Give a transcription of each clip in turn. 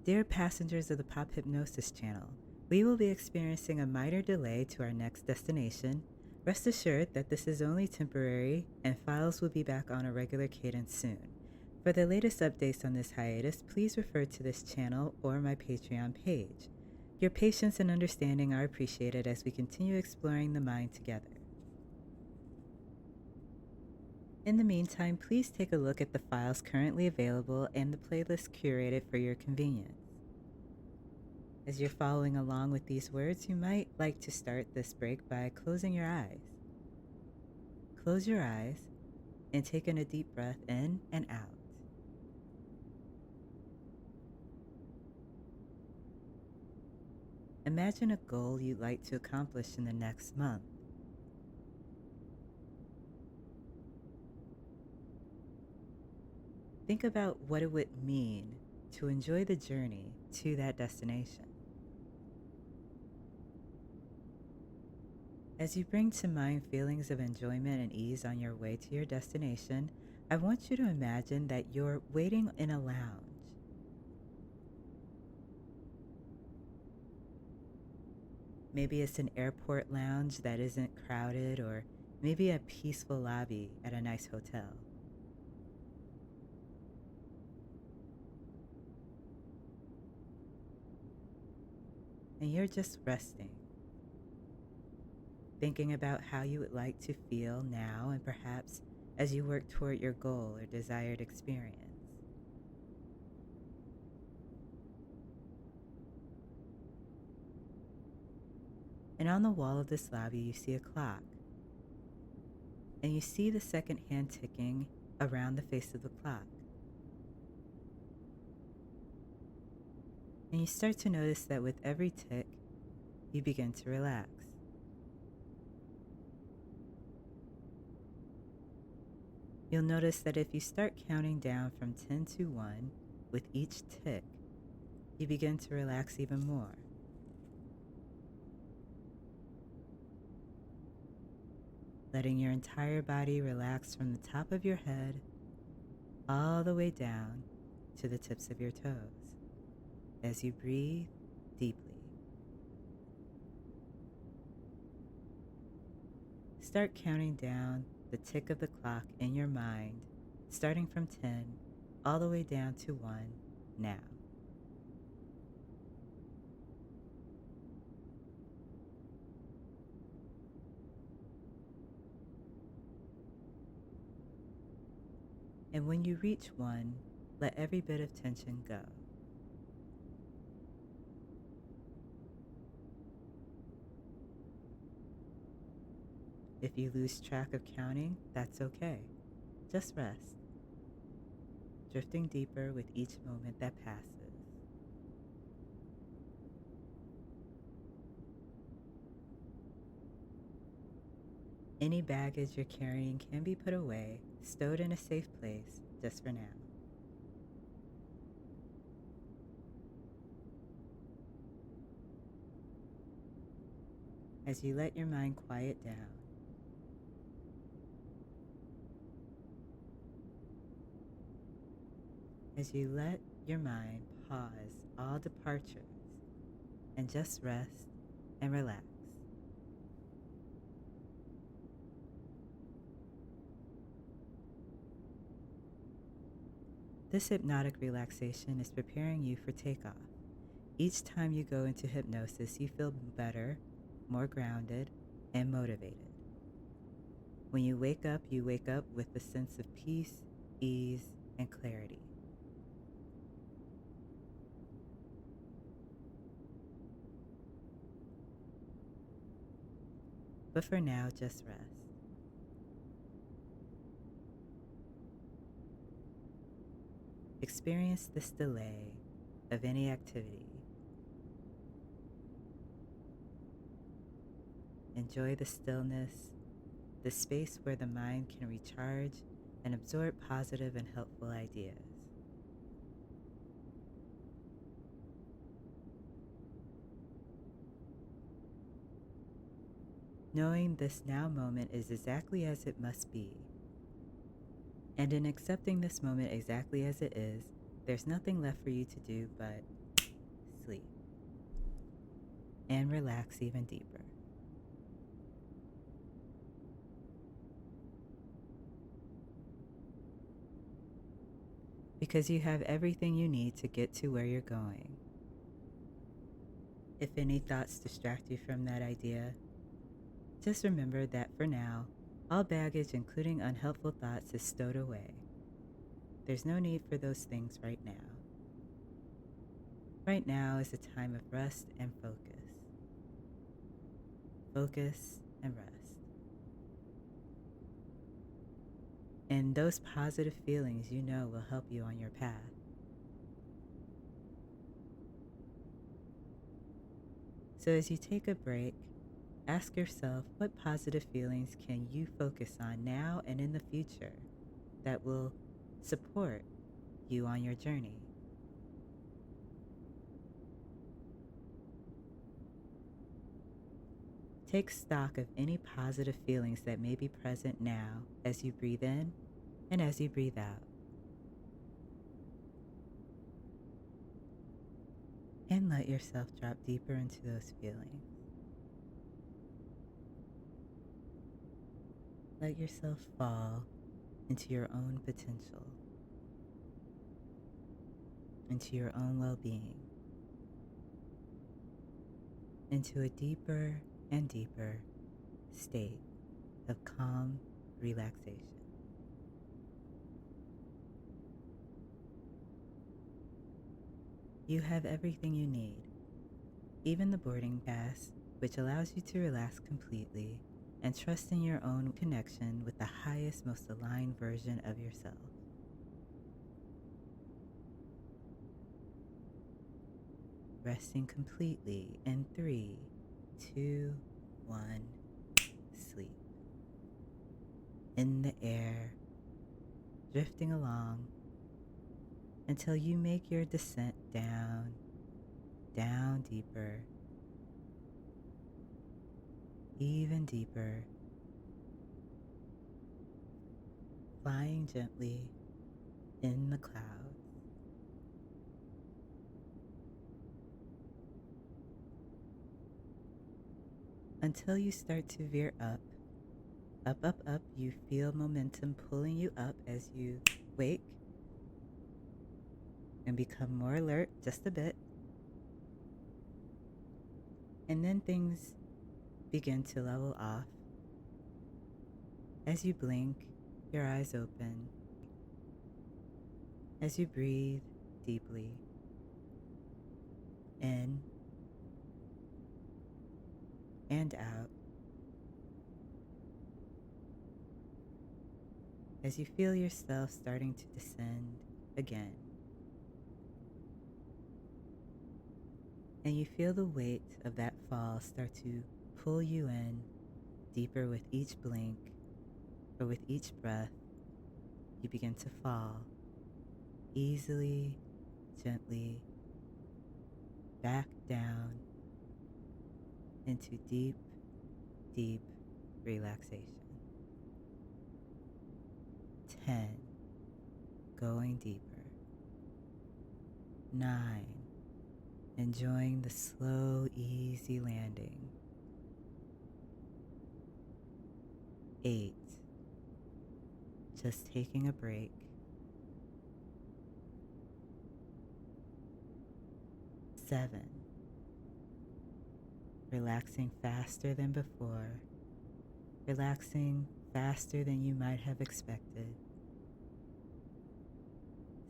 Dear passengers of the Pop Hypnosis channel, we will be experiencing a minor delay to our next destination. Rest assured that this is only temporary and files will be back on a regular cadence soon. For the latest updates on this hiatus, please refer to this channel or my Patreon page. Your patience and understanding are appreciated as we continue exploring the mind together. In the meantime, please take a look at the files currently available and the playlist curated for your convenience. As you're following along with these words, you might like to start this break by closing your eyes. Close your eyes and take in a deep breath in and out. Imagine a goal you'd like to accomplish in the next month. Think about what it would mean to enjoy the journey to that destination. As you bring to mind feelings of enjoyment and ease on your way to your destination, I want you to imagine that you're waiting in a lounge. Maybe it's an airport lounge that isn't crowded, or maybe a peaceful lobby at a nice hotel. And you're just resting, thinking about how you would like to feel now and perhaps as you work toward your goal or desired experience. And on the wall of this lobby, you see a clock. And you see the second hand ticking around the face of the clock. And you start to notice that with every tick, you begin to relax. You'll notice that if you start counting down from 10 to 1 with each tick, you begin to relax even more. Letting your entire body relax from the top of your head all the way down to the tips of your toes as you breathe deeply. Start counting down the tick of the clock in your mind, starting from 10 all the way down to 1 now. And when you reach 1, let every bit of tension go. If you lose track of counting, that's okay. Just rest, drifting deeper with each moment that passes. Any baggage you're carrying can be put away, stowed in a safe place, just for now. As you let your mind quiet down, as you let your mind pause all departures and just rest and relax. This hypnotic relaxation is preparing you for takeoff. Each time you go into hypnosis, you feel better, more grounded, and motivated. When you wake up with a sense of peace, ease, and clarity. But for now, just rest. Experience this delay of any activity. Enjoy the stillness, the space where the mind can recharge and absorb positive and helpful ideas. Knowing this now moment is exactly as it must be. And in accepting this moment exactly as it is, there's nothing left for you to do but sleep, and relax even deeper. Because you have everything you need to get to where you're going. If any thoughts distract you from that idea, just remember that for now, all baggage, including unhelpful thoughts, is stowed away. There's no need for those things right now. Right now is a time of rest and focus. Focus and rest. And those positive feelings you know will help you on your path. So as you take a break, ask yourself, what positive feelings can you focus on now and in the future that will support you on your journey? Take stock of any positive feelings that may be present now as you breathe in and as you breathe out. And let yourself drop deeper into those feelings. Let yourself fall into your own potential, into your own well-being, into a deeper and deeper state of calm relaxation. You have everything you need, even the boarding pass, which allows you to relax completely and trust in your own connection with the highest, most aligned version of yourself. Resting completely in 3, 2, 1, sleep. In the air, drifting along until you make your descent down, down deeper, even deeper, flying gently in the clouds. Until you start to veer up, up, up, up. You feel momentum pulling you up as you wake and become more alert just a bit. And then things begin to level off. As you blink, your eyes open. As you breathe deeply in and out. As you feel yourself starting to descend again. And you feel the weight of that fall start to pull you in deeper with each blink, or with each breath. You begin to fall easily, gently, back down into deep, deep relaxation. 10, going deeper. 9, enjoying the slow, easy landing. 8, just taking a break. 7, relaxing faster than before, relaxing faster than you might have expected.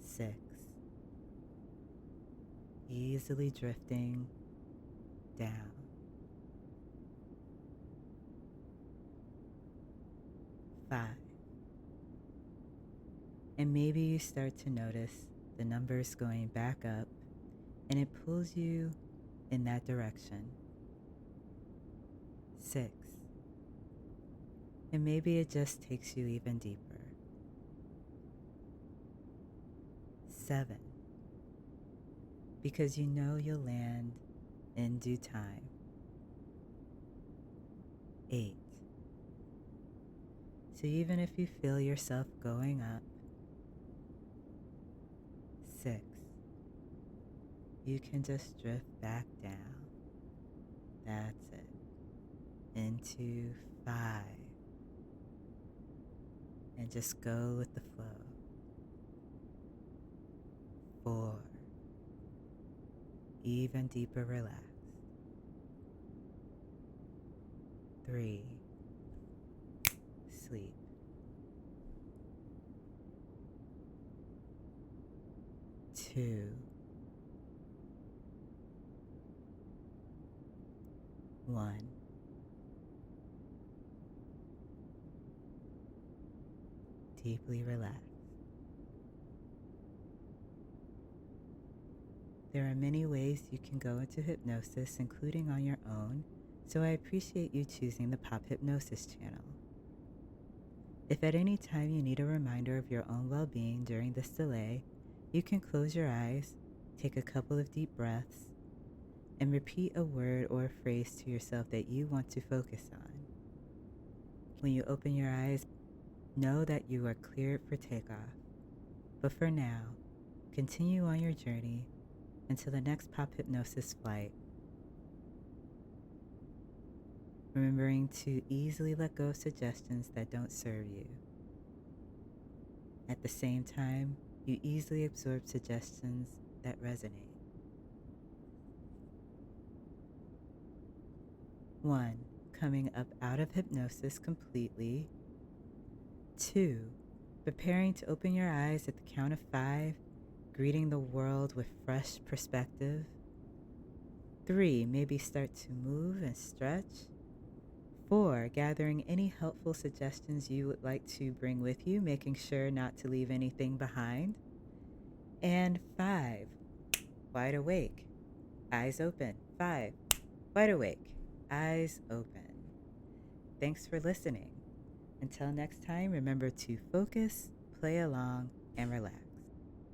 6, easily drifting down. 5, and maybe you start to notice the numbers going back up, and it pulls you in that direction. 6, and maybe it just takes you even deeper. 7, because you know you'll land in due time. 8, so even if you feel yourself going up. 6, you can just drift back down. That's it. Into 5. And just go with the flow. 4. Even deeper relax. 3. Sleep. 2. 1. Deeply relax. There are many ways you can go into hypnosis, including on your own, so I appreciate you choosing the Pop Hypnosis channel. If at any time you need a reminder of your own well-being during this delay, you can close your eyes, take a couple of deep breaths, and repeat a word or a phrase to yourself that you want to focus on. When you open your eyes, know that you are cleared for takeoff. But for now, continue on your journey until the next Pop Hypnosis flight. Remembering to easily let go of suggestions that don't serve you. At the same time, you easily absorb suggestions that resonate. 1. Coming up out of hypnosis completely. 2. Preparing to open your eyes at the count of 5, greeting the world with fresh perspective. 3. Maybe start to move and stretch. 4. Gathering any helpful suggestions you would like to bring with you, making sure not to leave anything behind. And 5. Wide awake, eyes open. 5. Wide awake, eyes open. Thanks for listening. Until next time, remember to focus, play along, and relax.